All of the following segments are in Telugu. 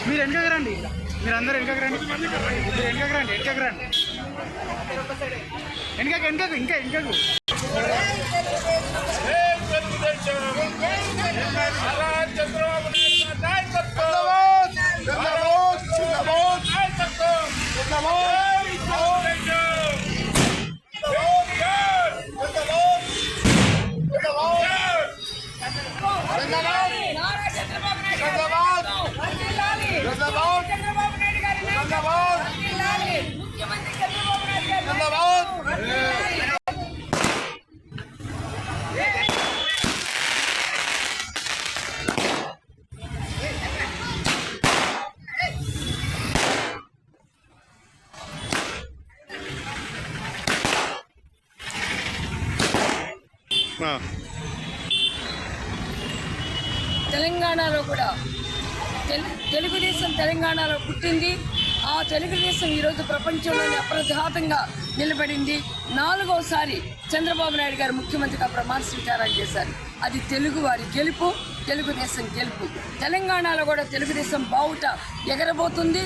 మీరు వెనకకు రండి, మీరు అందరూ వెనకకు రండి, మీరు వెనకకు రండి, వెనకకు రండి, వెనకకు వెనకకు ఇంకా వెనకకు. తెలంగాణలో కూడా తెలుగుదేశం తెలంగాణలో పుట్టింది. ఆ తెలుగుదేశం ఈరోజు ప్రపంచంలోనే అప్రఘాతంగా నిలబడింది. 4వసారి చంద్రబాబు నాయుడు గారు ముఖ్యమంత్రిగా ప్రమాణ స్వీకారం చేశారు. అది తెలుగు వారి గెలుపు, తెలుగుదేశం గెలుపు. తెలంగాణలో కూడా తెలుగుదేశం బావుట ఎగరబోతుంది.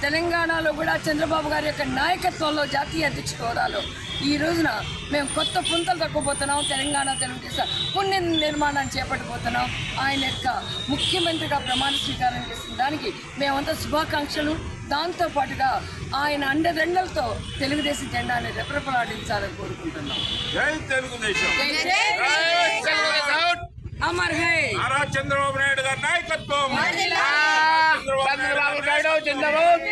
తెలంగాణలో కూడా చంద్రబాబు గారి యొక్క నాయకత్వంలో జాతీయ అధ్యక్ష హోదాలో ఈ రోజున మేము కొత్త పుంతలు తక్కువబోతున్నాం. తెలంగాణ తెలుగుదేశం పుణ్య నిర్మాణాన్ని చేపట్టబోతున్నాం. ఆయన యొక్క ముఖ్యమంత్రిగా ప్రమాణ స్వీకారం చేసిన దానికి మేమంతా శుభాకాంక్షలు. దాంతోపాటుగా ఆయన అండదండలతో తెలుగుదేశం జెండాని రెపరెపలాడించాలని కోరుకుంటున్నాం. జై తెలుగుదేశం, అమర్ హై చంద్రబాబు నాయుడు గారి నాయకత్వం. చంద్రబాబు నాయుడు జిందాబాద్.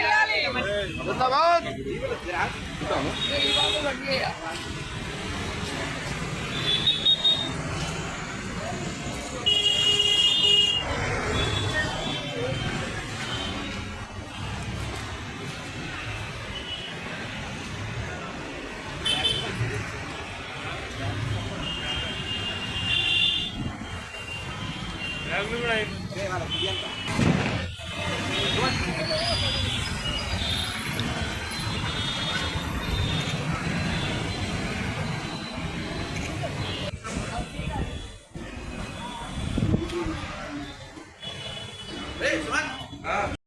Hey,